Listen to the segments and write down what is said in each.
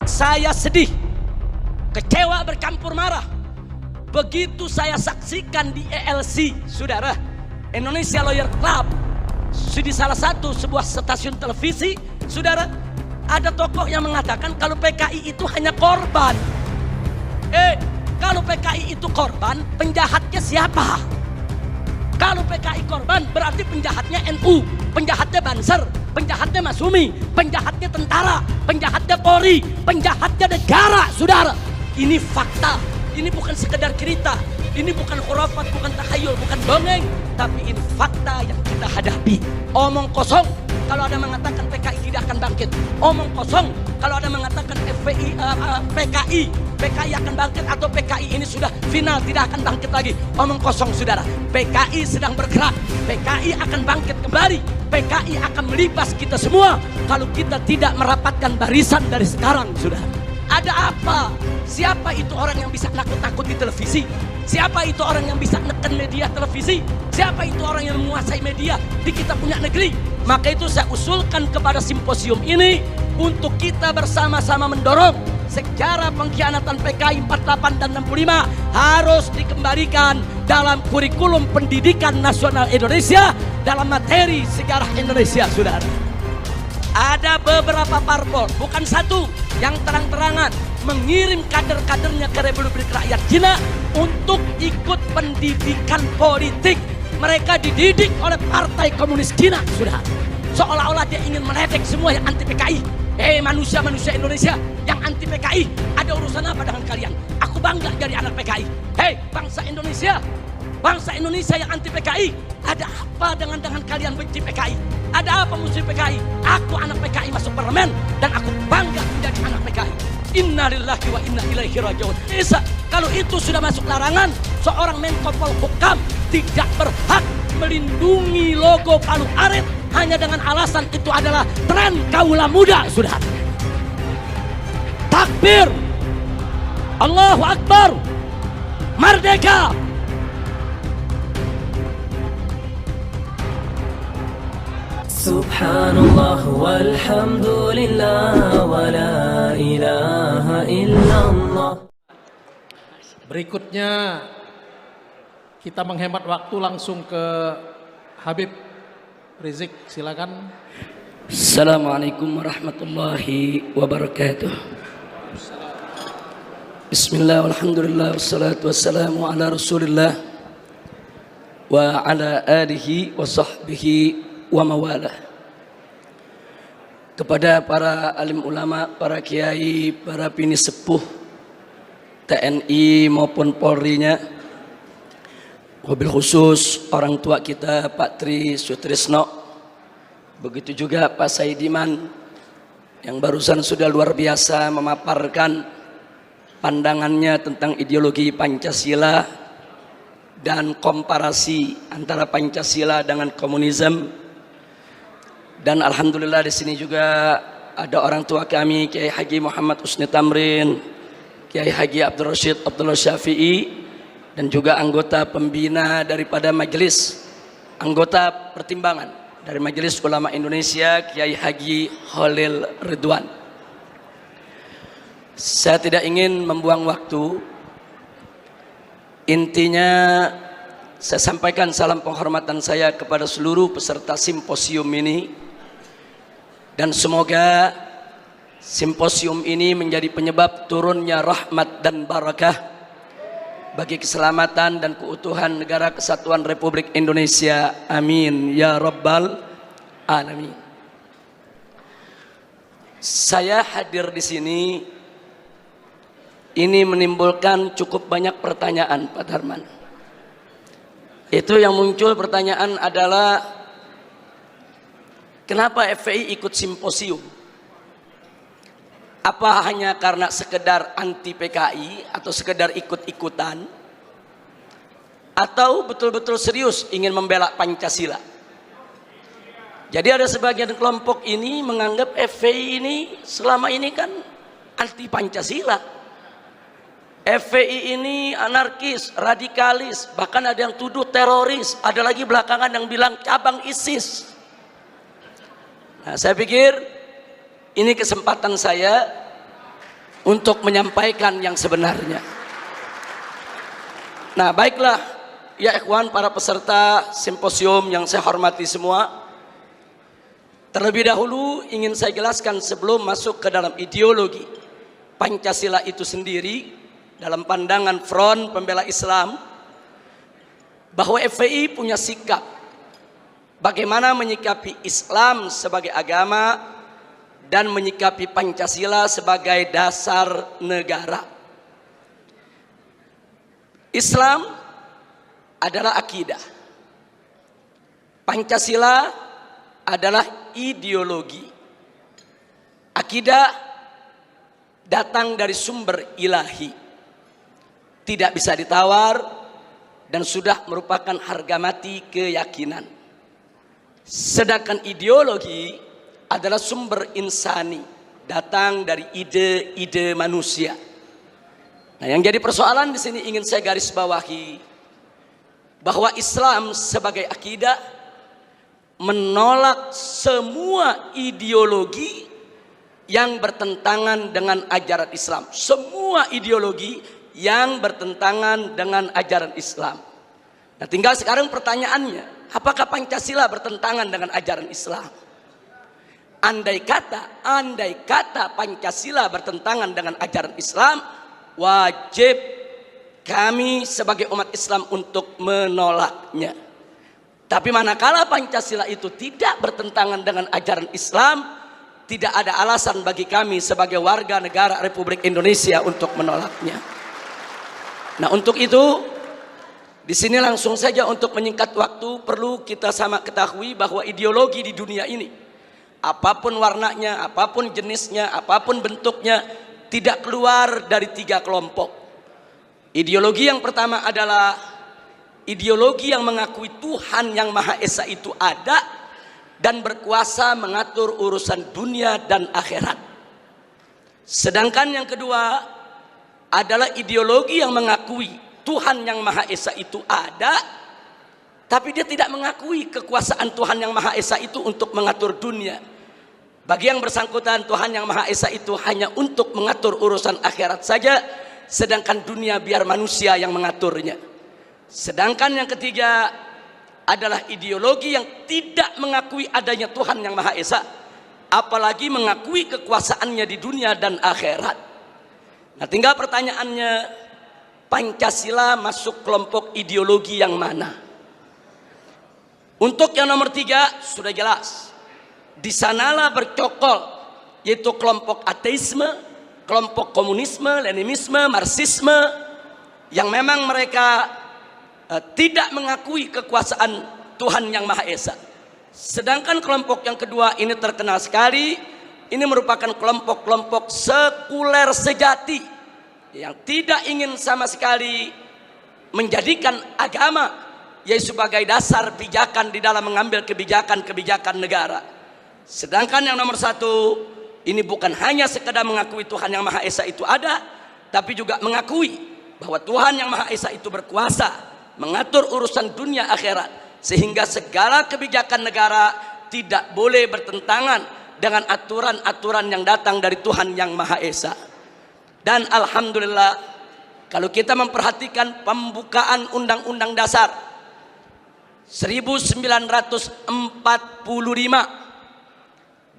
Saya sedih, kecewa bercampur marah begitu saya saksikan di ELC, saudara, Indonesia Lawyer Club, di salah satu sebuah stasiun televisi, saudara, ada tokoh yang mengatakan kalau PKI itu hanya korban. Kalau PKI itu korban, penjahatnya siapa? Kalau PKI korban, berarti penjahatnya NU, penjahatnya Banser, penjahatnya Masumi, penjahatnya tentara, penjahatnya Polri, penjahatnya negara, saudara. Ini fakta, ini bukan sekedar cerita, ini bukan khurafat, bukan takhayul, bukan dongeng, tapi ini fakta yang kita hadapi. Omong kosong kalau ada mengatakan PKI tidak akan bangkit. Omong kosong kalau ada mengatakan PKI akan bangkit atau PKI ini sudah final, tidak akan bangkit lagi. Omong kosong, saudara. PKI sedang bergerak, PKI akan bangkit kembali, PKI akan melibas kita semua kalau kita tidak merapatkan barisan dari sekarang, saudara. Ada apa? Siapa itu orang yang bisa nakut-nakut di televisi? Siapa itu orang yang bisa neken media televisi? Siapa itu orang yang menguasai media di kita punya negeri? Maka itu saya usulkan kepada simposium ini untuk kita bersama-sama mendorong sejarah pengkhianatan PKI 48 dan 65 harus dikembalikan dalam kurikulum pendidikan nasional Indonesia dalam materi sejarah Indonesia, saudara. Ada beberapa parpol, bukan satu, yang terang-terangan mengirim kader-kadernya ke Republik Rakyat Cina untuk ikut pendidikan politik. Mereka dididik oleh Partai Komunis Cina, saudara. Seolah-olah dia ingin meledek semua yang anti PKI. Manusia-manusia Indonesia yang anti PKI, ada urusan apa dengan kalian? Aku bangga jadi anak PKI. Bangsa Indonesia yang anti PKI, ada apa dengan kalian benci PKI? Ada apa musuh PKI? Aku anak PKI masuk parlemen dan aku bangga menjadi anak PKI. Innalillahi wa inna ilaihi rajiun. Kalau itu sudah masuk larangan, seorang Menko Polhukam tidak berhak melindungi logo Palu Arit hanya dengan alasan itu adalah tren kaula muda, sudah. Takbir, Allahu Akbar, merdeka. Subhanallah walhamdulillah wa la ilaha illallah. Berikutnya kita menghemat waktu langsung ke Habib Rizik, silakan. Assalamualaikum warahmatullahi wabarakatuh. Bismillah, alhamdulillah, wassalatu wassalamu ala rasulillah wa ala alihi wa sahbihi wa mawalah. Kepada para alim ulama, para kiai, para bini sepuh TNI maupun Polri-nya, wabil khusus orang tua kita Pak Tri Sutrisno, begitu juga Pak Saidiman yang barusan sudah luar biasa memaparkan pandangannya tentang ideologi Pancasila dan komparasi antara Pancasila dengan komunisme. Dan alhamdulillah di sini juga ada orang tua kami Kiai Haji Muhammad Husni Tamrin, Kiai Haji Abdul Rashid Abdullah Syafi'i, dan juga anggota pembina daripada majelis, anggota pertimbangan dari Majelis Ulama Indonesia Kiai Haji Khalil Ridwan. Saya tidak ingin membuang waktu. Intinya saya sampaikan salam penghormatan saya kepada seluruh peserta simposium ini, dan semoga simposium ini menjadi penyebab turunnya rahmat dan barakah bagi keselamatan dan keutuhan negara kesatuan Republik Indonesia. Amin ya rabbal alamin. Saya hadir di sini ini menimbulkan cukup banyak pertanyaan, Pak Darman. Itu yang muncul pertanyaan adalah kenapa FPI ikut simposium? Apa hanya karena sekedar anti PKI atau sekedar ikut-ikutan, atau betul-betul serius ingin membela Pancasila? Jadi ada sebagian kelompok ini menganggap FPI ini selama ini kan anti Pancasila. FPI ini anarkis, radikalis, bahkan ada yang tuduh teroris, ada lagi belakangan yang bilang cabang ISIS. Nah, saya pikir ini kesempatan saya untuk menyampaikan yang sebenarnya. Nah, baiklah ya ikhwan, para peserta simposium yang saya hormati semua. Terlebih dahulu ingin saya jelaskan sebelum masuk ke dalam ideologi Pancasila itu sendiri dalam pandangan Front Pembela Islam, bahwa FPI punya sikap bagaimana menyikapi Islam sebagai agama dan menyikapi Pancasila sebagai dasar negara. Islam adalah akidah, Pancasila adalah ideologi. Akidah datang dari sumber ilahi, tidak bisa ditawar dan sudah merupakan harga mati keyakinan. Sedangkan ideologi adalah sumber insani, datang dari ide-ide manusia. Nah, yang jadi persoalan di sini ingin saya garis bawahi bahwa Islam sebagai akidah menolak semua ideologi yang bertentangan dengan ajaran Islam. Semua ideologi yang bertentangan dengan ajaran Islam. Nah, tinggal sekarang pertanyaannya, apakah Pancasila bertentangan dengan ajaran Islam? Andai kata Pancasila bertentangan dengan ajaran Islam, wajib kami sebagai umat Islam untuk menolaknya. Tapi manakala Pancasila itu tidak bertentangan dengan ajaran Islam, tidak ada alasan bagi kami sebagai warga negara Republik Indonesia untuk menolaknya. Nah, untuk itu di sini langsung saja untuk menyingkat waktu, perlu kita sama ketahui bahwa ideologi di dunia ini, apapun warnanya, apapun jenisnya, apapun bentuknya, tidak keluar dari 3 kelompok. Ideologi yang pertama adalah ideologi yang mengakui Tuhan yang Maha Esa itu ada dan berkuasa mengatur urusan dunia dan akhirat. Sedangkan yang kedua adalah ideologi yang mengakui Tuhan yang Maha Esa itu ada, tapi dia tidak mengakui kekuasaan Tuhan yang Maha Esa itu untuk mengatur dunia. Bagi yang bersangkutan, Tuhan yang Maha Esa itu hanya untuk mengatur urusan akhirat saja, sedangkan dunia biar manusia yang mengaturnya. Sedangkan yang ketiga adalah ideologi yang tidak mengakui adanya Tuhan yang Maha Esa, apalagi mengakui kekuasaannya di dunia dan akhirat. Nah, tinggal pertanyaannya, Pancasila masuk kelompok ideologi yang mana? Untuk yang nomor 3 sudah jelas, di sanalah bercokol, yaitu kelompok ateisme, kelompok komunisme, leninisme, marxisme, yang memang mereka tidak mengakui kekuasaan Tuhan yang Maha Esa. Sedangkan kelompok yang kedua ini terkenal sekali, ini merupakan kelompok-kelompok sekuler sejati yang tidak ingin sama sekali menjadikan agama yaitu sebagai dasar pijakan di dalam mengambil kebijakan-kebijakan negara. Sedangkan yang nomor 1 ini bukan hanya sekedar mengakui Tuhan yang Maha Esa itu ada, tapi juga mengakui bahwa Tuhan yang Maha Esa itu berkuasa mengatur urusan dunia akhirat, sehingga segala kebijakan negara tidak boleh bertentangan dengan aturan-aturan yang datang dari Tuhan yang Maha Esa. Dan alhamdulillah, kalau kita memperhatikan pembukaan Undang-Undang Dasar 1945,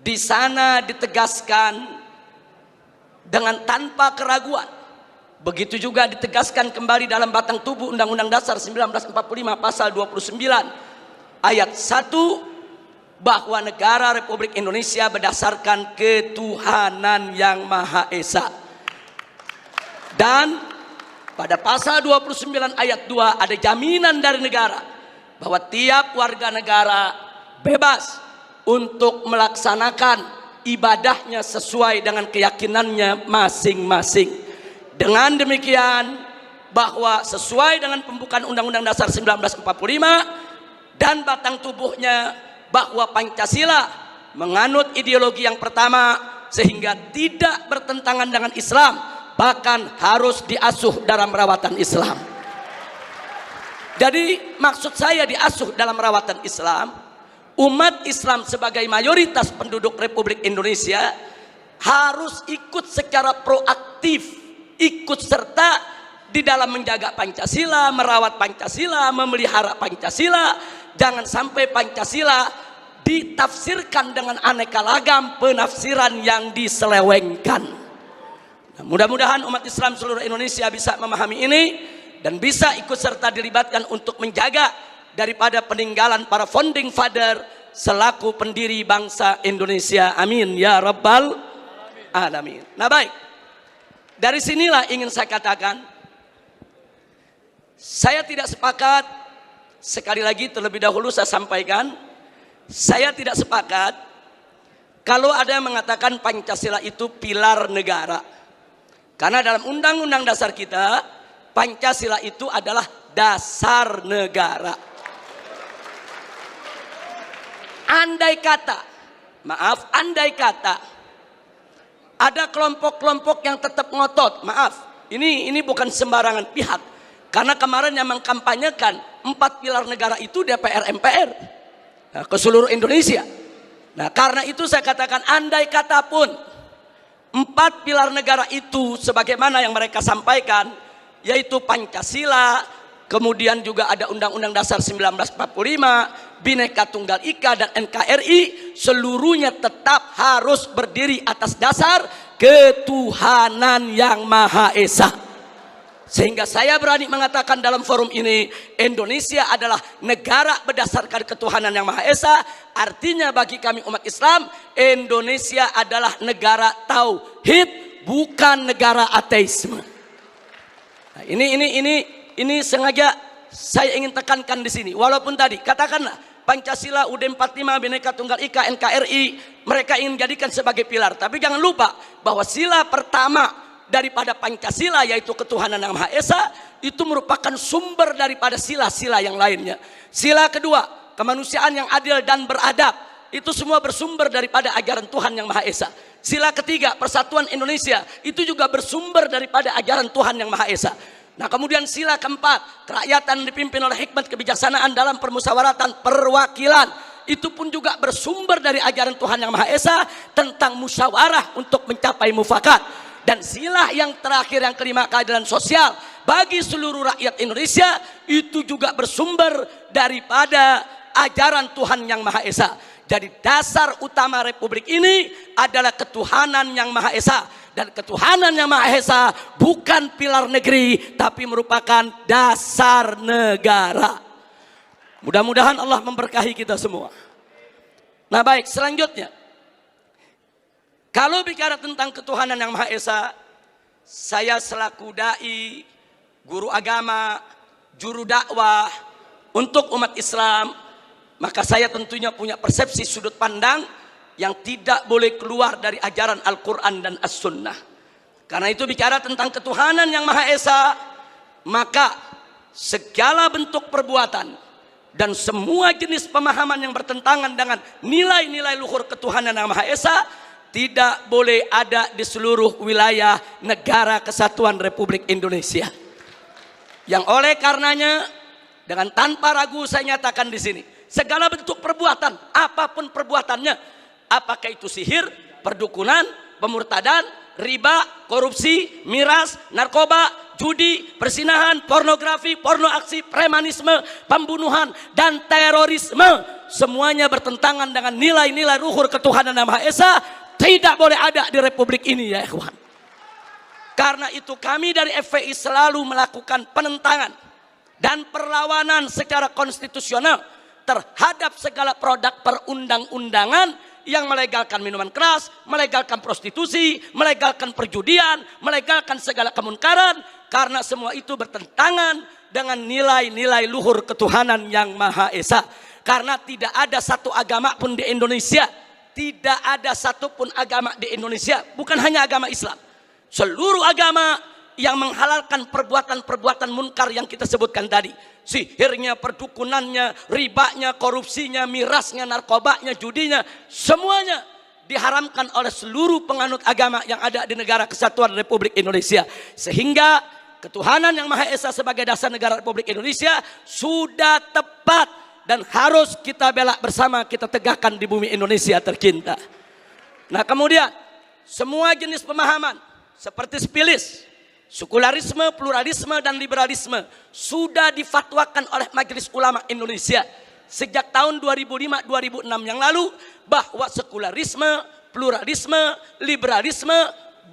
di sana ditegaskan dengan tanpa keraguan. Begitu juga ditegaskan kembali dalam batang tubuh Undang-Undang Dasar 1945 pasal 29 ayat 1, bahwa negara Republik Indonesia berdasarkan ketuhanan yang Maha Esa. Dan pada pasal 29 ayat 2 ada jaminan dari negara bahwa tiap warga negara bebas untuk melaksanakan ibadahnya sesuai dengan keyakinannya masing-masing. Dengan demikian, bahwa sesuai dengan pembukaan Undang-Undang Dasar 1945 dan batang tubuhnya, bahwa Pancasila menganut ideologi yang pertama sehingga tidak bertentangan dengan Islam, bahkan harus diasuh dalam rawatan Islam. Jadi maksud saya diasuh dalam rawatan Islam, umat Islam sebagai mayoritas penduduk Republik Indonesia harus ikut secara proaktif aktif ikut serta di dalam menjaga Pancasila, merawat Pancasila, memelihara Pancasila. Jangan sampai Pancasila ditafsirkan dengan aneka ragam penafsiran yang diselewengkan. Nah, mudah-mudahan umat Islam seluruh Indonesia bisa memahami ini dan bisa ikut serta dilibatkan untuk menjaga daripada peninggalan para founding father selaku pendiri bangsa Indonesia. Amin ya rabbal alamin. Nah baik, dari sinilah ingin saya katakan, saya tidak sepakat, sekali lagi terlebih dahulu saya sampaikan, saya tidak sepakat kalau ada yang mengatakan Pancasila itu pilar negara. Karena dalam Undang-Undang Dasar kita, Pancasila itu adalah dasar negara. Andai kata, maaf, andai kata ada kelompok-kelompok yang tetap ngotot, maaf, ini bukan sembarangan pihak. Karena kemarin yang mengkampanyekan 4 pilar negara itu DPR MPR, nah, ke seluruh Indonesia. Nah karena itu saya katakan, andai kata pun 4 pilar negara itu sebagaimana yang mereka sampaikan, yaitu Pancasila, kemudian juga ada Undang-Undang Dasar 1945, Bhinneka Tunggal Ika dan NKRI, seluruhnya tetap harus berdiri atas dasar ketuhanan yang Maha Esa. Sehingga saya berani mengatakan dalam forum ini, Indonesia adalah negara berdasarkan ketuhanan yang Maha Esa. Artinya bagi kami umat Islam, Indonesia adalah negara tauhid, bukan negara ateisme. Nah, ini sengaja saya ingin tekankan di sini. Walaupun tadi katakanlah Pancasila, UUD 45, Bhinneka Tunggal Ika, NKRI mereka ingin jadikan sebagai pilar, tapi jangan lupa bahwa sila pertama daripada Pancasila yaitu ketuhanan yang Maha Esa itu merupakan sumber daripada sila-sila yang lainnya. Sila kedua, kemanusiaan yang adil dan beradab, itu semua bersumber daripada ajaran Tuhan yang Maha Esa. Sila ketiga, persatuan Indonesia, itu juga bersumber daripada ajaran Tuhan yang Maha Esa. Nah kemudian sila keempat, kerakyatan dipimpin oleh hikmat kebijaksanaan dalam permusyawaratan perwakilan, itu pun juga bersumber dari ajaran Tuhan yang Maha Esa tentang musyawarah untuk mencapai mufakat. Dan sila yang terakhir, yang kelima, keadilan sosial bagi seluruh rakyat Indonesia, itu juga bersumber daripada ajaran Tuhan yang Maha Esa. Jadi dasar utama Republik ini adalah ketuhanan yang Maha Esa. Dan ketuhanan yang Maha Esa bukan pilar negeri, tapi merupakan dasar negara. Mudah-mudahan Allah memberkahi kita semua. Nah baik, selanjutnya, kalau bicara tentang ketuhanan yang Maha Esa, saya selaku dai, guru agama, juru dakwah untuk umat Islam, maka saya tentunya punya persepsi sudut pandang yang tidak boleh keluar dari ajaran Al-Quran dan As-Sunnah. Karena itu bicara tentang ketuhanan yang Maha Esa, maka segala bentuk perbuatan dan semua jenis pemahaman yang bertentangan dengan nilai-nilai luhur ketuhanan yang Maha Esa tidak boleh ada di seluruh wilayah negara kesatuan Republik Indonesia. Yang oleh karenanya, dengan tanpa ragu saya nyatakan di sini, segala bentuk perbuatan, apapun perbuatannya, apakah itu sihir, perdukunan, pemurtadan, riba, korupsi, miras, narkoba, judi, persinahan, pornografi, porno aksi, premanisme, pembunuhan, dan terorisme, semuanya bertentangan dengan nilai-nilai luhur ketuhanan yang Maha Esa, tidak boleh ada di Republik ini ya ikhwan. Karena itu kami dari FPI selalu melakukan penentangan dan perlawanan secara konstitusional terhadap segala produk perundang-undangan yang melegalkan minuman keras, melegalkan prostitusi, melegalkan perjudian, melegalkan segala kemunkaran, karena semua itu bertentangan dengan nilai-nilai luhur ketuhanan yang Maha Esa. Karena tidak ada satu agama pun di Indonesia, tidak ada satupun agama di Indonesia, bukan hanya agama Islam, seluruh agama yang menghalalkan perbuatan-perbuatan munkar yang kita sebutkan tadi. Sihirnya, perdukunannya, ribanya, korupsinya, mirasnya, narkobanya, judinya, semuanya diharamkan oleh seluruh penganut agama yang ada di negara kesatuan Republik Indonesia. Sehingga ketuhanan yang Maha Esa sebagai dasar negara Republik Indonesia sudah tepat dan harus kita bela bersama, kita tegakkan di bumi Indonesia tercinta. Nah kemudian semua jenis pemahaman seperti spilis, sekularisme, pluralisme, dan liberalisme sudah difatwakan oleh Majelis Ulama Indonesia sejak tahun 2005-2006 yang lalu bahwa sekularisme, pluralisme, liberalisme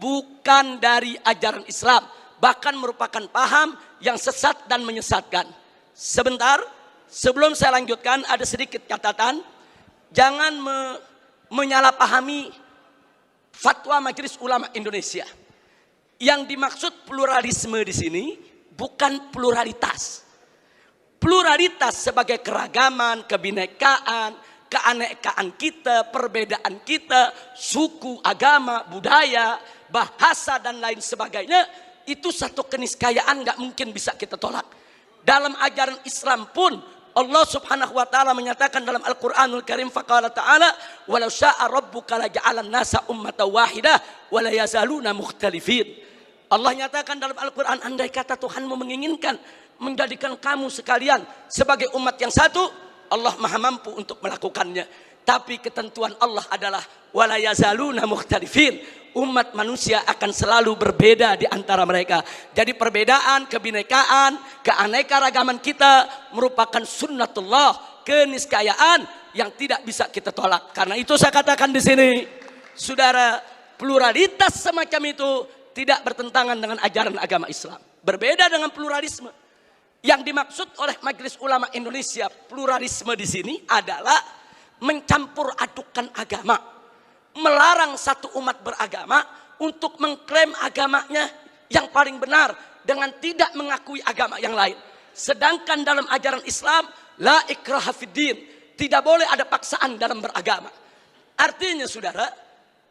bukan dari ajaran Islam, bahkan merupakan paham yang sesat dan menyesatkan. Sebentar, sebelum saya lanjutkan ada sedikit catatan, jangan menyalahpahami fatwa Majelis Ulama Indonesia. Yang dimaksud pluralisme di sini bukan pluralitas. Pluralitas sebagai keragaman, kebinekaan, keanekaan kita, perbedaan kita, suku, agama, budaya, bahasa, dan lain sebagainya, itu satu keniscayaan nggak mungkin bisa kita tolak. Dalam ajaran Islam pun Allah Subhanahu wa taala menyatakan dalam Al-Qur'anul Karim, faqala ta'ala walau syaa rabbuka laja'alan nasa ummatan wahidah wa la yazaluna mukhtalifin. Allah nyatakan dalam Al-Quran, andai kata Tuhanmu menginginkan menjadikan kamu sekalian sebagai umat yang satu, Allah maha mampu untuk melakukannya. Tapi ketentuan Allah adalah wala yazaluna mukhtalifin. Umat manusia akan selalu berbeda di antara mereka. Jadi perbedaan, kebinekaan, keanekaragaman kita merupakan sunnatullah, keniscayaan yang tidak bisa kita tolak. Karena itu saya katakan di sini, saudara, pluralitas semacam itu tidak bertentangan dengan ajaran agama Islam. Berbeda dengan pluralisme. Yang dimaksud oleh Majelis Ulama Indonesia, pluralisme di sini adalah mencampur adukan agama. Melarang satu umat beragama untuk mengklaim agamanya yang paling benar dengan tidak mengakui agama yang lain. Sedangkan dalam ajaran Islam, la ikraha fiddin, tidak boleh ada paksaan dalam beragama. Artinya saudara,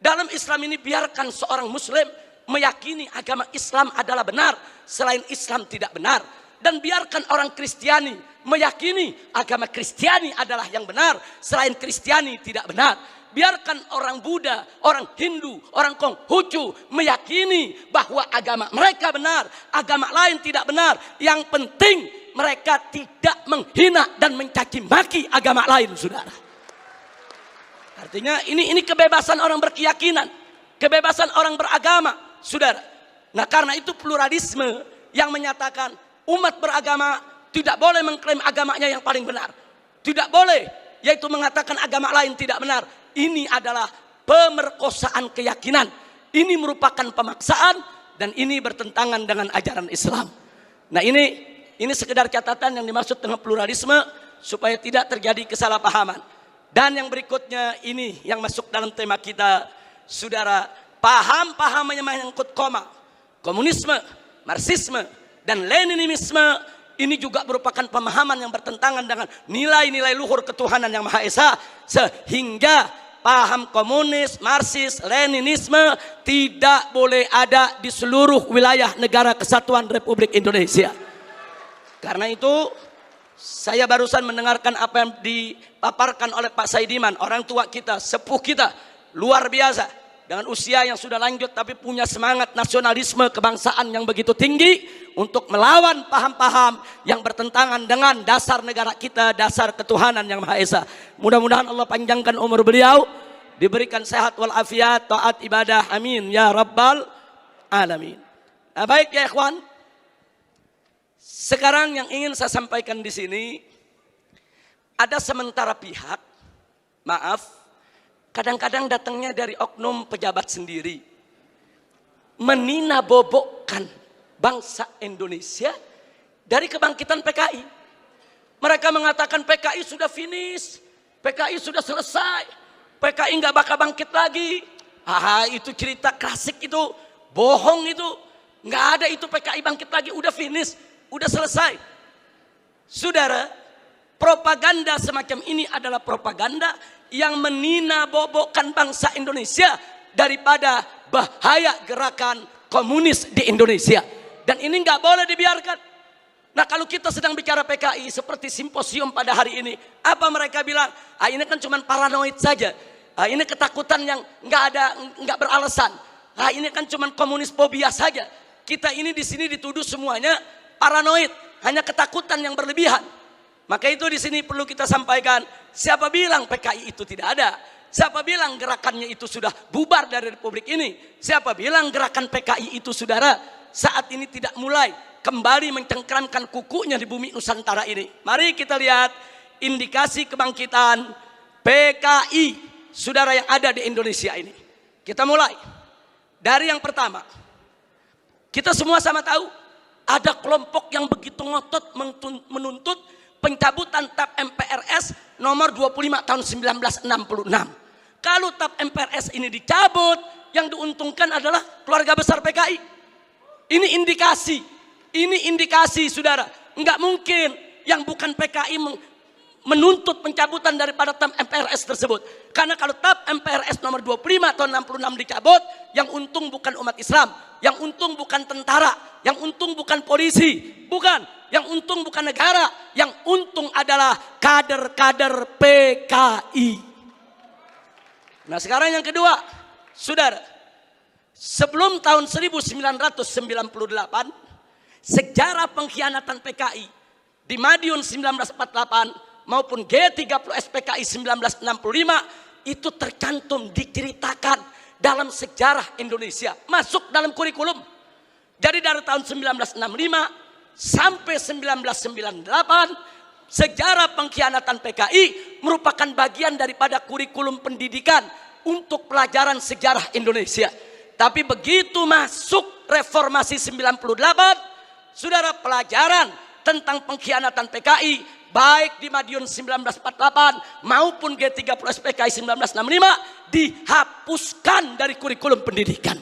dalam Islam ini biarkan seorang muslim meyakini agama Islam adalah benar, selain Islam tidak benar. Dan biarkan orang Kristiani meyakini agama Kristiani adalah yang benar, selain Kristiani tidak benar. Biarkan orang Buddha, orang Hindu, orang Konghucu meyakini bahwa agama mereka benar, agama lain tidak benar. Yang penting mereka tidak menghina dan mencaci maki agama lain, saudara. Artinya ini kebebasan orang berkeyakinan, kebebasan orang beragama, saudara. Nah, karena itu pluralisme yang menyatakan umat beragama tidak boleh mengklaim agamanya yang paling benar. Tidak boleh, yaitu mengatakan agama lain tidak benar. Ini adalah pemerkosaan keyakinan. Ini merupakan pemaksaan dan ini bertentangan dengan ajaran Islam. Nah, ini sekedar catatan yang dimaksud dengan pluralisme supaya tidak terjadi kesalahpahaman. Dan yang berikutnya ini yang masuk dalam tema kita, saudara, paham-paham yang menyangkut komunisme, marxisme, dan leninisme ini juga merupakan pemahaman yang bertentangan dengan nilai-nilai luhur ketuhanan yang Maha Esa, sehingga paham komunis, marxis, leninisme tidak boleh ada di seluruh wilayah negara kesatuan Republik Indonesia. Karena itu saya barusan mendengarkan apa yang dipaparkan oleh Pak Saidiman, orang tua kita, sepuh kita, luar biasa, dengan usia yang sudah lanjut tapi punya semangat nasionalisme kebangsaan yang begitu tinggi untuk melawan paham-paham yang bertentangan dengan dasar negara kita, dasar ketuhanan yang Maha Esa. Mudah-mudahan Allah panjangkan umur beliau, diberikan sehat walafiat, taat ibadah, amin ya rabbal alamin. Nah, baik ya ikhwan, sekarang yang ingin saya sampaikan di sini, ada sementara pihak, maaf, kadang-kadang datangnya dari oknum pejabat sendiri, menina-bobokkan bangsa Indonesia dari kebangkitan PKI. Mereka mengatakan PKI sudah finish, PKI sudah selesai, PKI nggak bakal bangkit lagi. Itu cerita klasik itu, bohong itu, nggak ada itu PKI bangkit lagi, udah finish, udah selesai. Saudara, propaganda semacam ini adalah propaganda yang menina-bobokkan bangsa Indonesia daripada bahaya gerakan komunis di Indonesia. Dan ini nggak boleh dibiarkan. Nah, kalau kita sedang bicara PKI seperti simposium pada hari ini, apa mereka bilang? Ini kan cuma paranoid saja. Ini ketakutan yang nggak beralasan. Ini kan cuma komunis fobia saja. Kita ini di sini dituduh semuanya paranoid, hanya ketakutan yang berlebihan. Maka itu di sini perlu kita sampaikan, siapa bilang PKI itu tidak ada? Siapa bilang gerakannya itu sudah bubar dari Republik ini? Siapa bilang gerakan PKI itu saudara saat ini tidak mulai kembali mencengkramkan kukunya di bumi Nusantara ini? Mari kita lihat indikasi kebangkitan PKI saudara yang ada di Indonesia ini. Kita mulai dari yang pertama. Kita semua sama tahu ada kelompok yang begitu ngotot menuntut pencabutan TAP MPRS nomor 25 tahun 1966. Kalau TAP MPRS ini dicabut, yang diuntungkan adalah keluarga besar PKI. Ini indikasi saudara. Enggak mungkin yang bukan PKI menuntut pencabutan daripada TAP MPRS tersebut. Karena kalau TAP MPRS nomor 25 tahun 66 dicabut, yang untung bukan umat Islam, yang untung bukan tentara, yang untung bukan polisi, bukan, yang untung bukan negara, yang untung adalah kader-kader PKI. Nah sekarang yang kedua, saudara, sebelum tahun 1998, sejarah pengkhianatan PKI di Madiun 1948 maupun G30S PKI 1965 itu tercantum, diceritakan dalam sejarah Indonesia, masuk dalam kurikulum. Jadi dari tahun 1965 sampai 1998, sejarah pengkhianatan PKI merupakan bagian daripada kurikulum pendidikan untuk pelajaran sejarah Indonesia. Tapi begitu masuk reformasi 98, saudara, pelajaran tentang pengkhianatan PKI baik di Madiun 1948 maupun G30S PKI 1965 dihapuskan dari kurikulum pendidikan.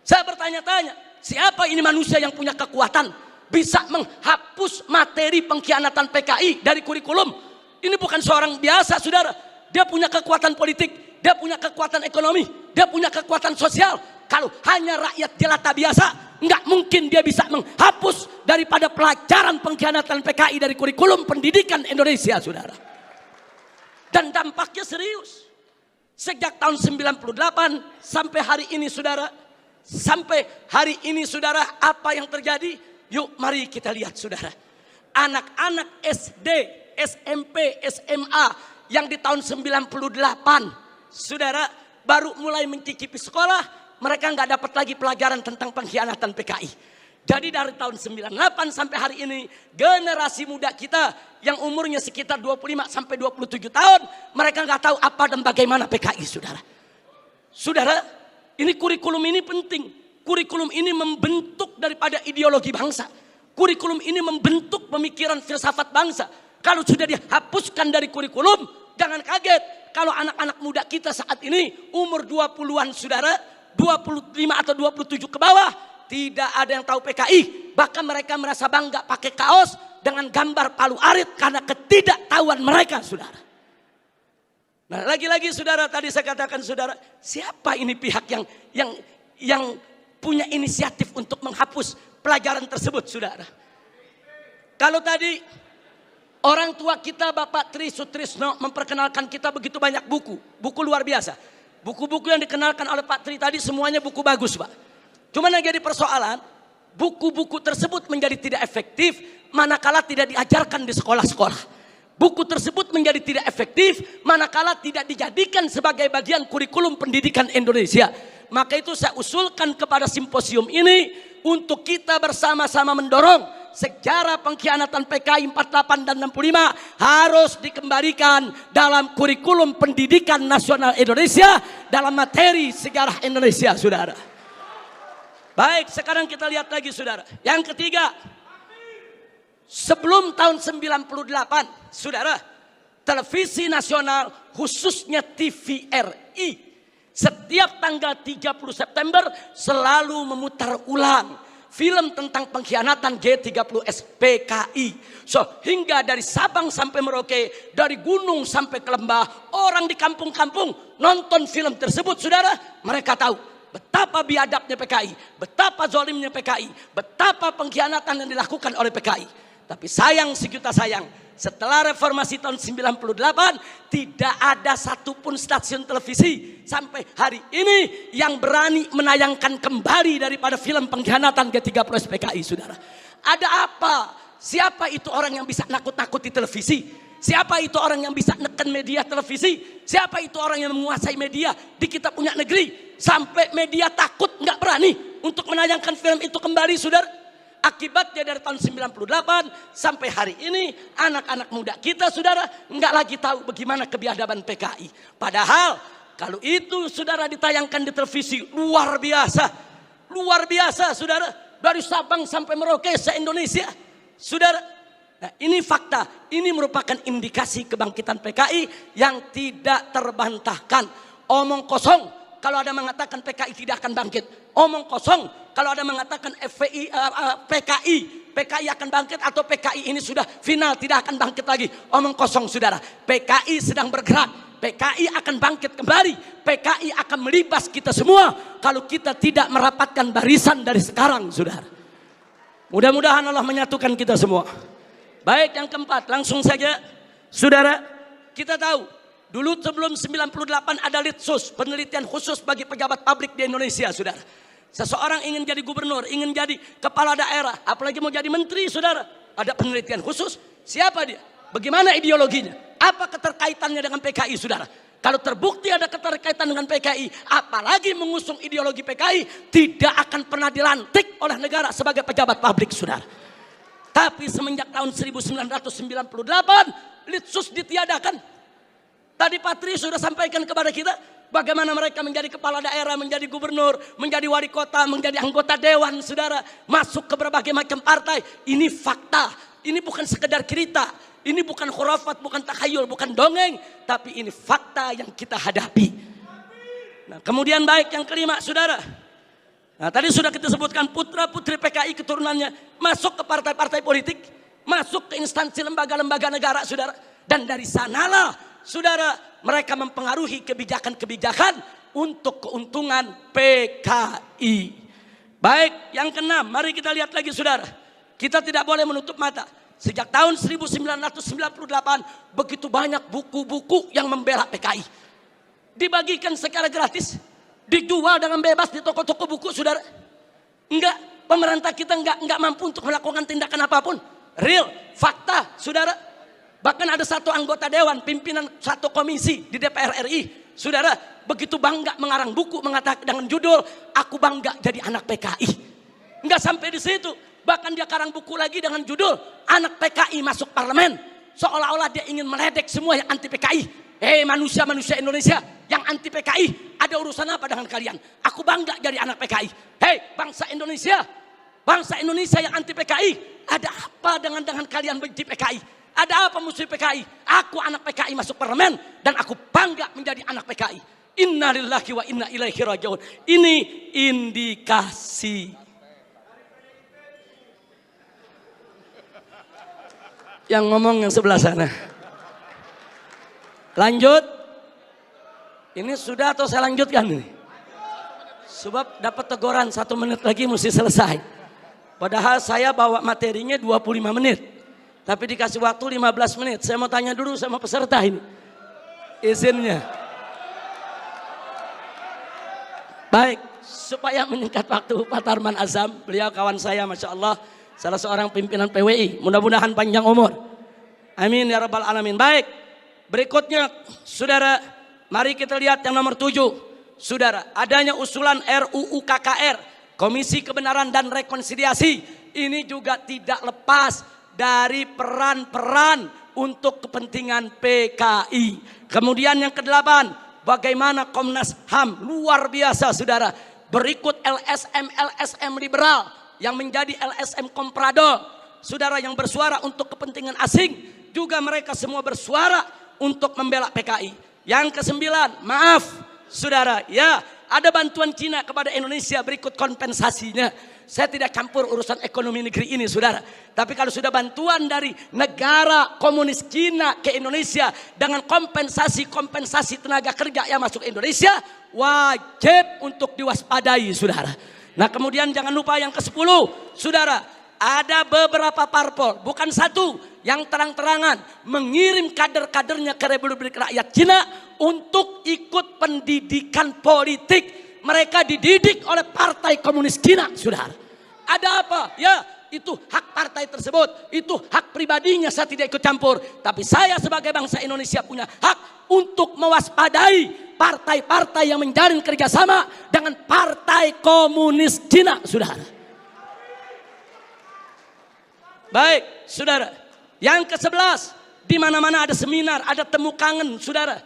Saya bertanya-tanya, siapa ini manusia yang punya kekuatan bisa menghapus materi pengkhianatan PKI dari kurikulum? Ini bukan seorang biasa, saudara. Dia punya kekuatan politik, dia punya kekuatan ekonomi, dia punya kekuatan sosial. Kalau hanya rakyat jelata biasa, nggak mungkin dia bisa menghapus daripada pelajaran pengkhianatan PKI dari kurikulum pendidikan Indonesia, saudara. Dan dampaknya serius. Sejak tahun 98 sampai hari ini, saudara. Sampai hari ini, saudara, apa yang terjadi? Yuk mari kita lihat, saudara. Anak-anak SD, SMP, SMA yang di tahun 98, saudara, baru mulai mencicipi sekolah, mereka nggak dapat lagi pelajaran tentang pengkhianatan PKI. Jadi dari tahun 98 sampai hari ini, generasi muda kita yang umurnya sekitar 25 sampai 27 tahun, mereka nggak tahu apa dan bagaimana PKI, saudara. Saudara, ini kurikulum ini penting. Kurikulum ini membentuk daripada ideologi bangsa. Kurikulum ini membentuk pemikiran filsafat bangsa. Kalau sudah dihapuskan dari kurikulum, jangan kaget kalau anak-anak muda kita saat ini umur 20-an, saudara, 25 atau 27 ke bawah, tidak ada yang tahu PKI. Bahkan mereka merasa bangga pakai kaos dengan gambar Palu Arit karena ketidaktahuan mereka, saudara. Nah, lagi-lagi, saudara, tadi saya katakan, saudara, siapa ini pihak yang punya inisiatif untuk menghapus pelajaran tersebut, saudara? Kalau tadi orang tua kita Bapak Tri Sutrisno memperkenalkan kita begitu banyak buku luar biasa. Buku-buku yang dikenalkan oleh Pak Tri tadi semuanya buku bagus, Pak. Cuma yang jadi persoalan, buku-buku tersebut menjadi tidak efektif manakala tidak diajarkan di sekolah-sekolah. Buku tersebut menjadi tidak efektif manakala tidak dijadikan sebagai bagian kurikulum pendidikan Indonesia. Maka itu saya usulkan kepada simposium ini untuk kita bersama-sama mendorong sejarah pengkhianatan PKI 48 dan 65 harus dikembalikan dalam kurikulum pendidikan nasional Indonesia dalam materi sejarah Indonesia, saudara. Baik, sekarang kita lihat lagi, saudara. Yang ketiga, sebelum tahun 98, saudara, televisi nasional khususnya TVRI setiap tanggal 30 September selalu memutar ulang film tentang pengkhianatan G30S PKI. So, hingga dari Sabang sampai Merauke, dari gunung sampai ke lembah, orang di kampung-kampung nonton film tersebut, saudara. Mereka tahu betapa biadabnya PKI, betapa zalimnya PKI, betapa pengkhianatan yang dilakukan oleh PKI. Tapi sayang sejuta sayang, setelah reformasi tahun 98 tidak ada satupun stasiun televisi sampai hari ini yang berani menayangkan kembali daripada film pengkhianatan G30S PKI, saudara. Ada apa? Siapa itu orang yang bisa nakut-nakuti televisi? Siapa itu orang yang bisa neken media televisi? Siapa itu orang yang menguasai media di kita punya negeri? Sampai media takut nggak berani untuk menayangkan film itu kembali, saudara. Akibatnya dari tahun 98 sampai hari ini anak-anak muda kita, saudara, nggak lagi tahu bagaimana kebiadaban PKI. Padahal kalau itu, saudara, ditayangkan di televisi, luar biasa. Luar biasa, saudara. Dari Sabang sampai Merauke se-Indonesia. Saudara, nah ini fakta. Ini merupakan indikasi kebangkitan PKI yang tidak terbantahkan. Omong kosong kalau ada mengatakan PKI tidak akan bangkit. Omong kosong kalau ada mengatakan PKI akan bangkit atau PKI ini sudah final, tidak akan bangkit lagi. Omong kosong, saudara. PKI sedang bergerak. PKI akan bangkit kembali. PKI akan melibas kita semua kalau kita tidak merapatkan barisan dari sekarang, saudara. Mudah-mudahan Allah menyatukan kita semua. Baik, yang keempat, langsung saja, saudara. Kita tahu dulu sebelum 98 ada Litsus, penelitian khusus bagi pejabat publik di Indonesia, saudara. Seseorang ingin jadi gubernur, ingin jadi kepala daerah, apalagi mau jadi menteri, saudara. Ada penelitian khusus. Siapa dia? Bagaimana ideologinya? Apa keterkaitannya dengan PKI, saudara? Kalau terbukti ada keterkaitan dengan PKI, apalagi mengusung ideologi PKI, tidak akan pernah dilantik oleh negara sebagai pejabat publik, saudara. Tapi semenjak tahun 1998, Litsus ditiadakan. Tadi Patri sudah sampaikan kepada kita, bagaimana mereka menjadi kepala daerah, menjadi gubernur, menjadi wali kota, menjadi anggota dewan, saudara. Masuk ke berbagai macam partai. Ini fakta, ini bukan sekedar cerita. Ini bukan khurafat, bukan takhayul, bukan dongeng. Tapi ini fakta yang kita hadapi. Nah, kemudian baik yang kelima, saudara. Nah, tadi sudah kita sebutkan putra putri PKI keturunannya masuk ke partai-partai politik. Masuk ke instansi lembaga-lembaga negara, saudara. Dan dari sanalah, saudara, mereka mempengaruhi kebijakan-kebijakan untuk keuntungan PKI. Baik, yang keenam, mari kita lihat lagi, saudara. Kita tidak boleh menutup mata. Sejak tahun 1998 begitu banyak buku-buku yang membela PKI. Dibagikan secara gratis, dijual dengan bebas di toko-toko buku, saudara. Enggak, pemerintah kita enggak mampu untuk melakukan tindakan apapun. Real, fakta, saudara. Bahkan ada satu anggota dewan, pimpinan satu komisi di DPR RI, saudara, begitu bangga mengarang buku mengatakan dengan judul "Aku Bangga Jadi Anak PKI". Enggak sampai di situ. Bahkan dia karang buku lagi dengan judul "Anak PKI Masuk Parlemen". Seolah-olah dia ingin meledek semua yang anti PKI. Manusia-manusia Indonesia yang anti PKI, ada urusan apa dengan kalian? Aku bangga jadi anak PKI. Bangsa Indonesia yang anti PKI, ada apa dengan kalian benci PKI? Ada apa musuh PKI? Aku anak PKI masuk parlemen dan aku bangga menjadi anak PKI. Innalillahi wa inna ilaihi rajiun. Ini indikasi. Yang ngomong yang sebelah sana. Lanjut. Ini sudah atau saya lanjutkan ini? Sebab dapat teguran 1 menit lagi mesti selesai. Padahal saya bawa materinya 25 menit. Tapi dikasih waktu 15 menit. Saya mau tanya dulu sama peserta ini. Izinnya. Baik. Supaya menyingkat waktu, Pak Tarman Azam. Beliau kawan saya, Masya Allah. Salah seorang pimpinan PWI. Mudah-mudahan panjang umur. Amin ya rabbal alamin. Baik. Berikutnya, saudara. Mari kita lihat yang nomor 7. Saudara, adanya usulan RUU KKR. Komisi Kebenaran dan Rekonsiliasi. Ini juga tidak lepas dari peran-peran untuk kepentingan PKI. Kemudian yang ke-8, bagaimana Komnas HAM, luar biasa, saudara. Berikut LSM liberal yang menjadi LSM komprador, saudara, yang bersuara untuk kepentingan asing. Juga mereka semua bersuara untuk membela PKI. Yang ke-9, maaf saudara, ya ada bantuan Cina kepada Indonesia, berikut kompensasinya. Saya tidak campur urusan ekonomi negeri ini, saudara. Tapi kalau sudah bantuan dari negara komunis Cina ke Indonesia dengan kompensasi tenaga kerja yang masuk Indonesia, wajib untuk diwaspadai, saudara. Nah, kemudian jangan lupa yang ke-10, saudara. Ada beberapa parpol, bukan satu, yang terang-terangan mengirim kader-kadernya ke Republik Rakyat Cina untuk ikut pendidikan politik. Mereka dididik oleh Partai Komunis Cina, saudara. Ada apa? Ya, itu hak partai tersebut, itu hak pribadinya, saya tidak ikut campur. Tapi saya sebagai bangsa Indonesia punya hak untuk mewaspadai partai-partai yang menjalin kerjasama dengan partai komunis Cina, saudara. Baik, saudara. Yang ke-11, di mana-mana ada seminar, ada temu kangen, saudara.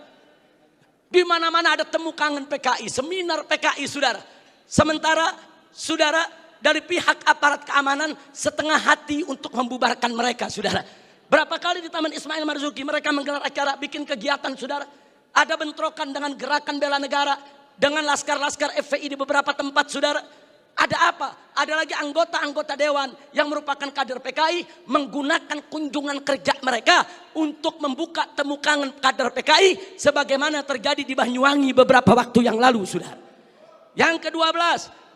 Di mana-mana ada temu kangen PKI, seminar PKI, saudara. Sementara, saudara, dari pihak aparat keamanan setengah hati untuk membubarkan mereka, saudara. Berapa kali di Taman Ismail Marzuki mereka menggelar acara, bikin kegiatan, saudara. Ada bentrokan dengan gerakan bela negara, dengan laskar-laskar FPI di beberapa tempat, saudara. Ada apa? Ada lagi anggota-anggota dewan yang merupakan kader PKI menggunakan kunjungan kerja mereka untuk membuka temu kangen kader PKI sebagaimana terjadi di Banyuwangi beberapa waktu yang lalu, saudara. Yang ke-12,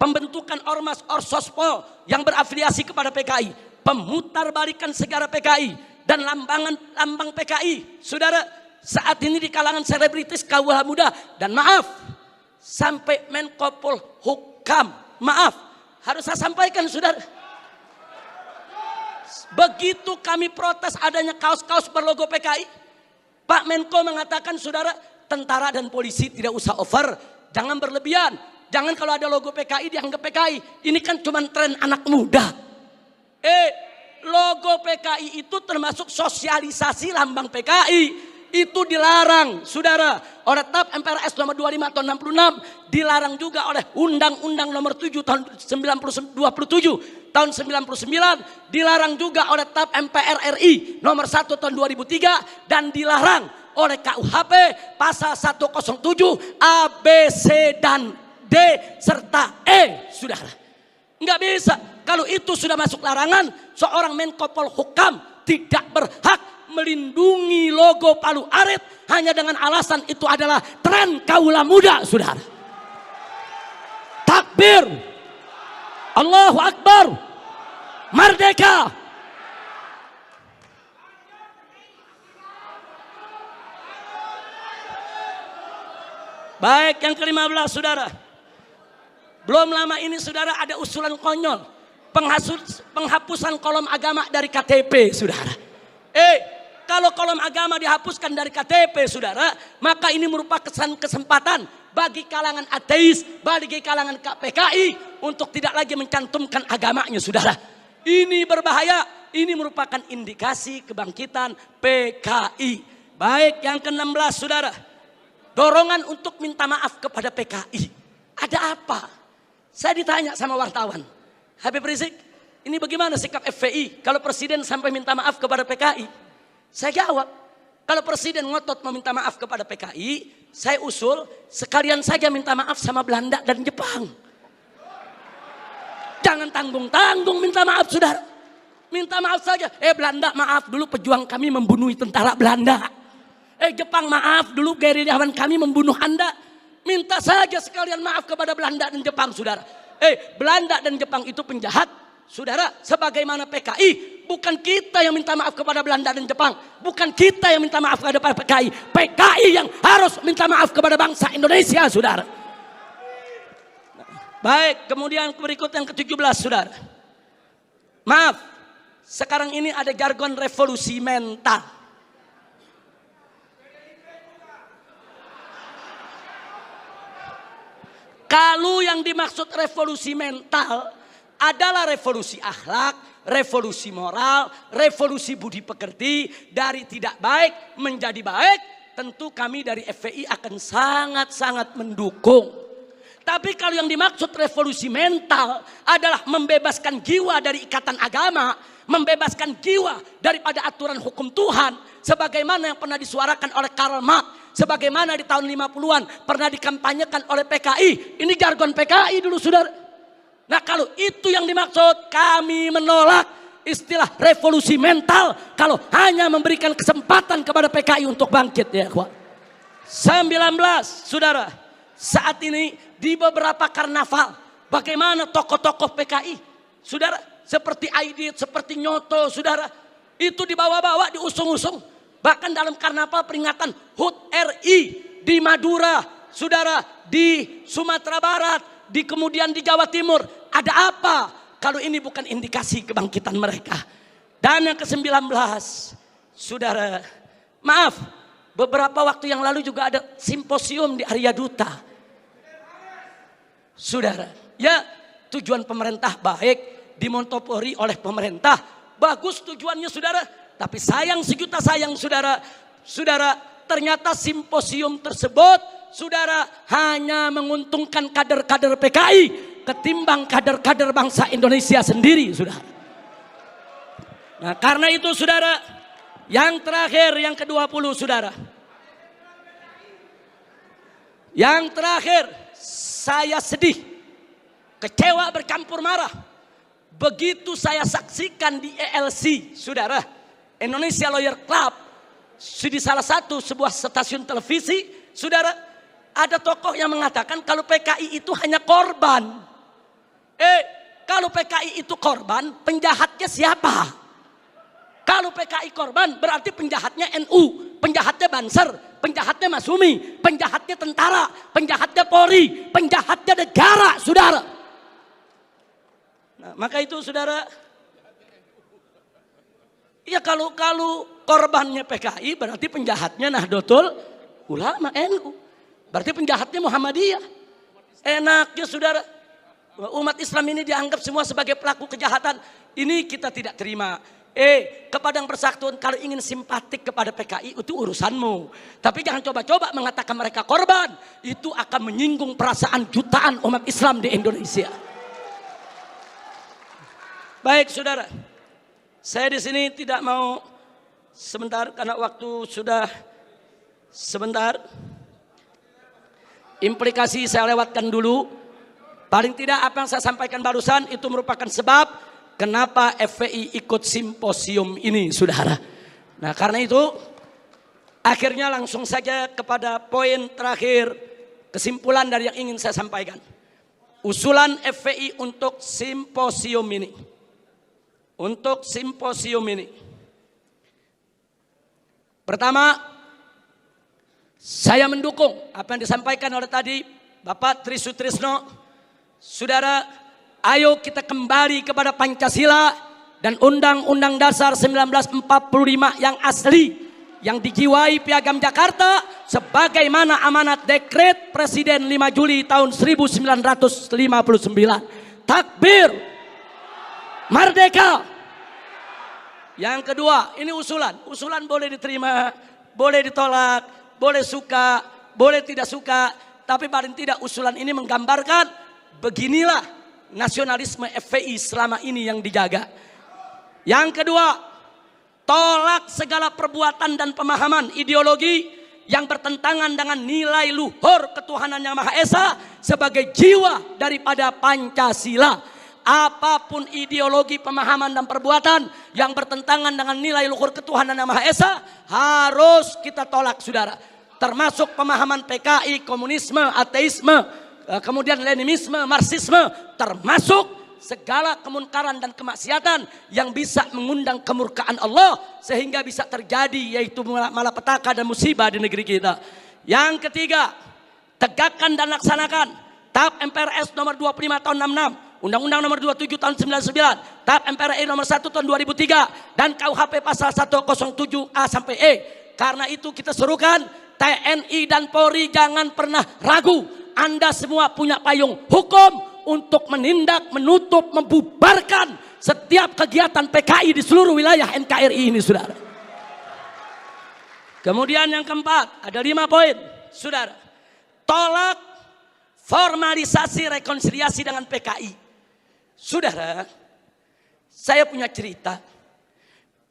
pembentukan Ormas Orsospol yang berafiliasi kepada PKI, pemutarbalikan sejarah PKI dan lambang PKI, saudara. Saat ini di kalangan selebritis kaum muda, dan maaf, sampai Menko Polhukam, maaf, harus saya sampaikan, saudara. Begitu kami protes adanya kaos-kaos berlogo PKI, Pak Menko mengatakan, saudara, tentara dan polisi tidak usah over, jangan berlebihan. Jangan kalau ada logo PKI dianggap PKI. Ini kan cuma tren anak muda. Logo PKI itu termasuk sosialisasi lambang PKI. Itu dilarang, saudara, oleh TAP MPRS nomor 25 tahun 66, dilarang juga oleh Undang-Undang nomor 7 tahun 27 tahun 99, dilarang juga oleh TAP MPR RI nomor 1 tahun 2003, dan dilarang oleh KUHP pasal 107 A, B, C, dan D serta E, saudara. Enggak bisa, kalau itu sudah masuk larangan, seorang Menko Polhukam tidak berhak melindungi logo Palu Arit hanya dengan alasan itu adalah tren kaula muda, saudara. Takbir, Allahu Akbar, merdeka. Baik, yang ke-15, saudara. Belum lama ini, saudara, ada usulan konyol penghapusan kolom agama dari KTP, saudara. Kalau kolom agama dihapuskan dari KTP, saudara, maka ini merupakan kesempatan bagi kalangan ateis, bagi kalangan PKI untuk tidak lagi mencantumkan agamanya, saudara. Ini berbahaya, ini merupakan indikasi kebangkitan PKI. Baik, yang ke-16, saudara. Dorongan untuk minta maaf kepada PKI. Ada apa? Saya ditanya sama wartawan, Habib Rizik, ini bagaimana sikap FPI kalau presiden sampai minta maaf kepada PKI? Saya jawab, kalau presiden ngotot meminta maaf kepada PKI, saya usul sekalian saja minta maaf sama Belanda dan Jepang. Jangan tanggung-tanggung minta maaf, saudara. Minta maaf saja. Belanda, maaf dulu pejuang kami membunuh tentara Belanda. Jepang, maaf dulu gerilyawan kami membunuh Anda. Minta saja sekalian maaf kepada Belanda dan Jepang, saudara. Belanda dan Jepang itu penjahat, saudara, sebagaimana PKI. Bukan kita yang minta maaf kepada Belanda dan Jepang. Bukan kita yang minta maaf kepada PKI. PKI yang harus minta maaf kepada bangsa Indonesia, saudara. Baik, kemudian berikut yang ke-17, saudara. Maaf, sekarang ini ada jargon revolusi mental. Kalau yang dimaksud revolusi mental adalah revolusi akhlak, revolusi moral, revolusi budi pekerti, dari tidak baik menjadi baik, tentu kami dari FPI akan sangat-sangat mendukung. Tapi kalau yang dimaksud revolusi mental adalah membebaskan jiwa dari ikatan agama, membebaskan jiwa daripada aturan hukum Tuhan, sebagaimana yang pernah disuarakan oleh Karl Marx, sebagaimana di tahun 50-an pernah dikampanyekan oleh PKI. Ini jargon PKI dulu, saudara. Nah, kalau itu yang dimaksud, kami menolak istilah revolusi mental kalau hanya memberikan kesempatan kepada PKI untuk bangkit, ya kawan. 19, saudara, saat ini di beberapa karnaval, bagaimana tokoh-tokoh PKI, saudara, seperti Aidit, seperti Nyoto, saudara, itu dibawa-bawa, diusung-usung. Bahkan dalam karnaval peringatan HUT RI di Madura, saudara, di Sumatera Barat, kemudian di Jawa Timur. Ada apa? kalau ini bukan indikasi kebangkitan mereka? Dan yang ke-19, saudara, maaf, beberapa waktu yang lalu juga ada simposium di Arya Duta. Saudara, ya tujuan pemerintah baik, dimonopoli oleh pemerintah, bagus tujuannya saudara. Tapi sayang sejuta sayang saudara, ternyata simposium tersebut saudara hanya menguntungkan kader-kader PKI ketimbang kader-kader bangsa Indonesia sendiri saudara. Nah karena itu saudara, yang terakhir yang ke-20 saudara. Yang terakhir, saya sedih, kecewa bercampur marah. Begitu saya saksikan di ELC saudara, Indonesia Lawyer Club, di salah satu sebuah stasiun televisi, saudara, ada tokoh yang mengatakan kalau PKI itu hanya korban. Kalau PKI itu korban, penjahatnya siapa? Kalau PKI korban, berarti penjahatnya NU, penjahatnya Banser, penjahatnya Masumi, penjahatnya tentara, penjahatnya Polri, penjahatnya negara, saudara. Nah, maka itu saudara, ya kalau korbannya PKI berarti penjahatnya Nahdlatul Ulama NU. Berarti penjahatnya Muhammadiyah. Enaknya saudara, umat Islam ini dianggap semua sebagai pelaku kejahatan. Ini kita tidak terima. Kepada yang bersangkutan kalau ingin simpatik kepada PKI itu urusanmu. Tapi jangan coba-coba mengatakan mereka korban. Itu akan menyinggung perasaan jutaan umat Islam di Indonesia. Baik saudara, saya di sini tidak mau sebentar karena waktu sudah sebentar. Implikasi saya lewatkan dulu. Paling tidak apa yang saya sampaikan barusan itu merupakan sebab kenapa FPI ikut simposium ini saudara. Nah karena itu akhirnya langsung saja kepada poin terakhir, kesimpulan dari yang ingin saya sampaikan. Usulan FPI untuk simposium ini. Untuk simposium ini. Pertama, saya mendukung apa yang disampaikan oleh tadi Bapak Tri Sutrisno. Saudara, ayo kita kembali kepada Pancasila dan Undang-Undang Dasar 1945 yang asli, yang dijiwai Piagam Jakarta sebagaimana amanat dekret Presiden 5 Juli tahun 1959. Takbir, merdeka. Yang kedua, ini usulan boleh diterima, boleh ditolak, boleh suka, boleh tidak suka, tapi paling tidak usulan ini menggambarkan beginilah nasionalisme FPI selama ini yang dijaga. Yang kedua, tolak segala perbuatan dan pemahaman ideologi yang bertentangan dengan nilai luhur ketuhanan yang Maha Esa sebagai jiwa daripada Pancasila. Apapun ideologi, pemahaman dan perbuatan yang bertentangan dengan nilai luhur ketuhanan yang Maha Esa harus kita tolak saudara. Termasuk pemahaman PKI, komunisme, ateisme, kemudian Leninisme, Marxisme, termasuk segala kemunkaran dan kemaksiatan yang bisa mengundang kemurkaan Allah sehingga bisa terjadi yaitu malapetaka dan musibah di negeri kita. Yang ketiga, tegakkan dan laksanakan TAP MPRS nomor 25 tahun 66, Undang-Undang nomor 27 tahun 99, TAP MPRI nomor 1 tahun 2003 dan KUHP pasal 107A sampai E. Karena itu kita serukan TNI dan Polri jangan pernah ragu. Anda semua punya payung hukum untuk menindak, menutup, membubarkan setiap kegiatan PKI di seluruh wilayah NKRI ini saudara. Kemudian yang keempat, ada 5 poin saudara. Tolak formalisasi rekonsiliasi dengan PKI. Saudara, saya punya cerita.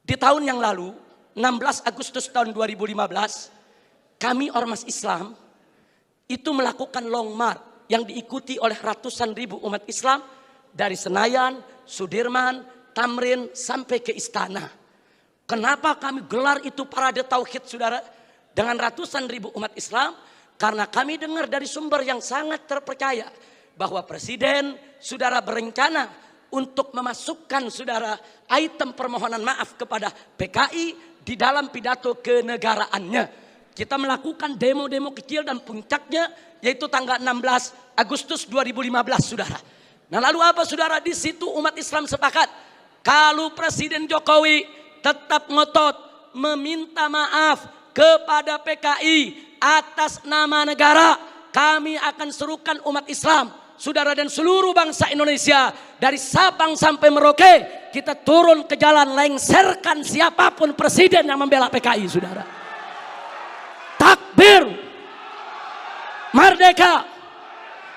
Di tahun yang lalu, 16 Agustus tahun 2015, kami Ormas Islam itu melakukan long march yang diikuti oleh ratusan ribu umat Islam dari Senayan, Sudirman, Tamrin sampai ke Istana. Kenapa kami gelar itu parade tauhid saudara dengan ratusan ribu umat Islam? Karena kami dengar dari sumber yang sangat terpercaya bahwa Presiden saudara berencana untuk memasukkan saudara item permohonan maaf kepada PKI di dalam pidato kenegaraannya. Kita melakukan demo-demo kecil dan puncaknya yaitu tanggal 16 Agustus 2015 saudara. Nah lalu apa saudara? Di situ umat Islam sepakat. Kalau Presiden Jokowi tetap ngotot meminta maaf kepada PKI atas nama negara, kami akan serukan umat Islam, saudara, dan seluruh bangsa Indonesia dari Sabang sampai Merauke, kita turun ke jalan, lengserkan siapapun presiden yang membela PKI, saudara. Takbir, merdeka.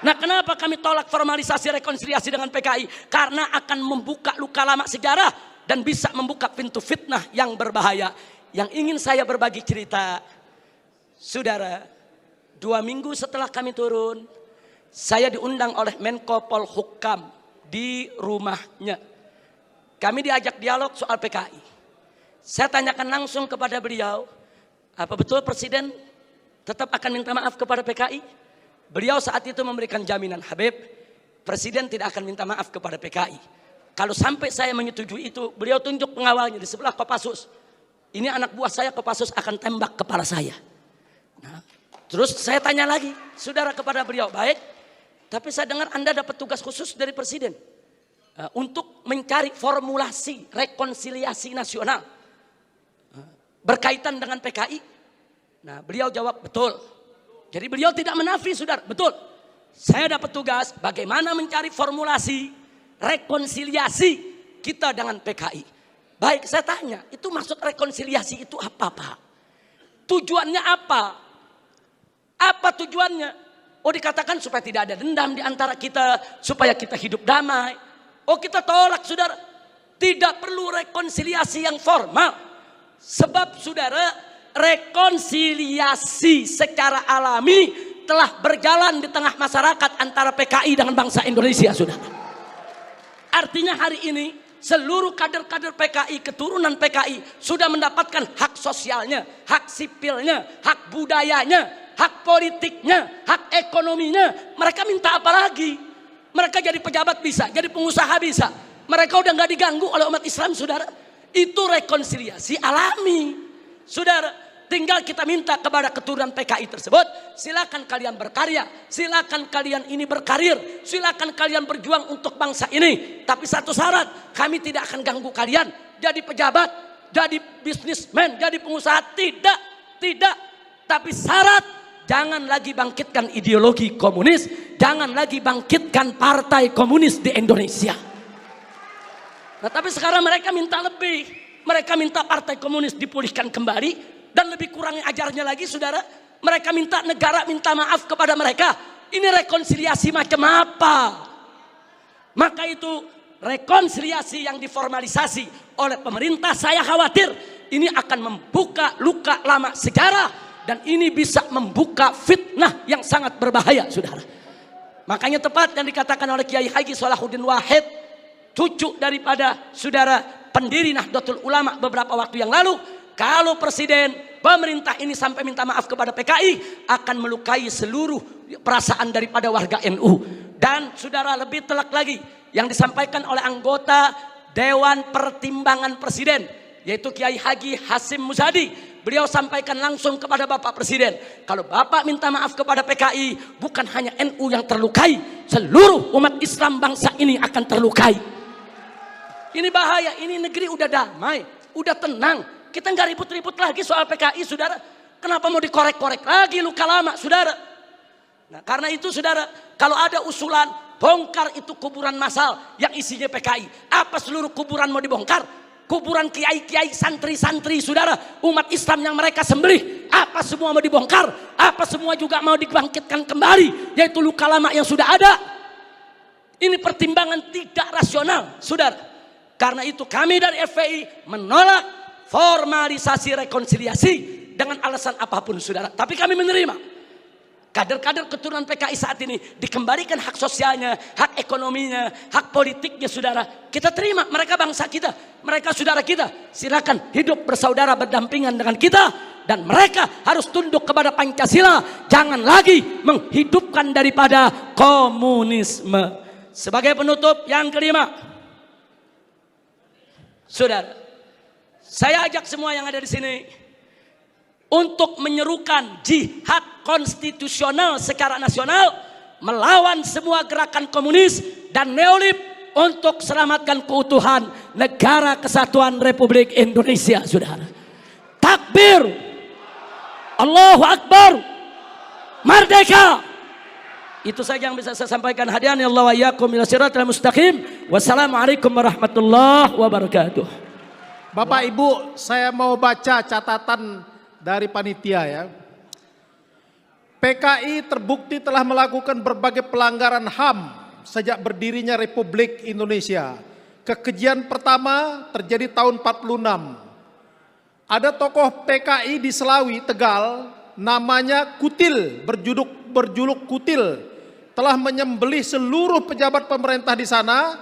Nah kenapa kami tolak formalisasi rekonsiliasi dengan PKI? Karena akan membuka luka lama sejarah dan bisa membuka pintu fitnah yang berbahaya. Yang ingin saya berbagi cerita, saudara, 2 minggu setelah kami turun, saya diundang oleh Menko Polhukam di rumahnya. Kami diajak dialog soal PKI. Saya tanyakan langsung kepada beliau, apa betul Presiden tetap akan minta maaf kepada PKI? Beliau saat itu memberikan jaminan, Habib, Presiden tidak akan minta maaf kepada PKI. Kalau sampai saya menyetujui itu, beliau tunjuk pengawalnya di sebelah Kopassus. Ini anak buah saya, Kopassus akan tembak kepala saya. Nah, terus saya tanya lagi, saudara, kepada beliau, baik, tapi saya dengar Anda dapat tugas khusus dari Presiden untuk mencari formulasi rekonsiliasi nasional berkaitan dengan PKI. Nah, beliau jawab, betul. Jadi beliau tidak menafi, saudara, betul. Saya dapat tugas bagaimana mencari formulasi rekonsiliasi kita dengan PKI. Baik, saya tanya, itu maksud rekonsiliasi itu apa, Pak? Tujuannya apa? Apa tujuannya? Oh, dikatakan supaya tidak ada dendam di antara kita, supaya kita hidup damai. Oh, kita tolak, saudara. Tidak perlu rekonsiliasi yang formal. Sebab, saudara, rekonsiliasi secara alami telah berjalan di tengah masyarakat antara PKI dengan bangsa Indonesia, saudara. Artinya hari ini seluruh kader-kader PKI, keturunan PKI sudah mendapatkan hak sosialnya, hak sipilnya, hak budayanya, hak politiknya, hak ekonominya. Mereka minta apa lagi? Mereka jadi pejabat bisa, jadi pengusaha bisa. Mereka udah nggak diganggu oleh umat Islam, saudara. Itu rekonsiliasi alami, saudara. Tinggal kita minta kepada keturunan PKI tersebut, silakan kalian berkarya, silakan kalian ini berkarir, silakan kalian berjuang untuk bangsa ini. Tapi satu syarat, kami tidak akan ganggu kalian jadi pejabat, jadi bisnismen, jadi pengusaha. Tidak. Tapi syarat, jangan lagi bangkitkan ideologi komunis, jangan lagi bangkitkan partai komunis di Indonesia. Nah, tapi sekarang mereka minta lebih, mereka minta partai komunis dipulihkan kembali. Dan lebih kurang ajarnya lagi, saudara, mereka minta negara minta maaf kepada mereka. Ini rekonsiliasi macam apa? Maka itu rekonsiliasi yang diformalisasi oleh pemerintah, saya khawatir ini akan membuka luka lama sejarah. Dan ini bisa membuka fitnah yang sangat berbahaya, saudara. Makanya tepat yang dikatakan oleh Kiai Haji Salahuddin Wahid, cucu daripada saudara pendiri Nahdlatul Ulama beberapa waktu yang lalu, kalau presiden, pemerintah ini sampai minta maaf kepada PKI, akan melukai seluruh perasaan daripada warga NU. Dan saudara, lebih telak lagi yang disampaikan oleh anggota Dewan Pertimbangan Presiden, yaitu Kiai Haji Hasim Muzadi. Beliau sampaikan langsung kepada Bapak Presiden, kalau Bapak minta maaf kepada PKI, bukan hanya NU yang terlukai, seluruh umat Islam bangsa ini akan terlukai. Ini bahaya, ini negeri udah damai, udah tenang. Kita nggak ribut-ribut lagi soal PKI, saudara. Kenapa mau dikorek-korek lagi luka lama, saudara? Nah, karena itu, saudara, kalau ada usulan bongkar itu kuburan massal yang isinya PKI, apa seluruh kuburan mau dibongkar? Kuburan kiai-kiai, santri-santri, saudara, umat Islam yang mereka sembelih, apa semua mau dibongkar? Apa semua juga mau dibangkitkan kembali? Yaitu luka lama yang sudah ada. Ini pertimbangan tidak rasional, saudara. Karena itu kami dari FPI menolak formalisasi rekonsiliasi dengan alasan apapun, saudara. Tapi kami menerima kader-kader keturunan PKI saat ini dikembalikan hak sosialnya, hak ekonominya, hak politiknya, saudara. Kita terima, mereka bangsa kita, mereka saudara kita. Silakan hidup bersaudara berdampingan dengan kita, dan mereka harus tunduk kepada Pancasila. Jangan lagi menghidupkan daripada komunisme. Sebagai penutup yang kelima, saudara, saya ajak semua yang ada di sini untuk menyerukan jihad konstitusional secara nasional melawan semua gerakan komunis dan neolib untuk selamatkan keutuhan negara kesatuan Republik Indonesia, saudara. Takbir, Allahu Akbar, merdeka. Itu saja yang bisa saya sampaikan. Hadiahnya Allah wa iyyakum ila siratal mustaqim. Wassalamualaikum warahmatullahi wabarakatuh. Bapak Ibu, saya mau baca catatan dari panitia ya. PKI terbukti telah melakukan berbagai pelanggaran HAM sejak berdirinya Republik Indonesia. Kekejian pertama terjadi tahun 46. Ada tokoh PKI di Selawi, Tegal, namanya Kutil, berjuluk Kutil, telah menyembelih seluruh pejabat pemerintah di sana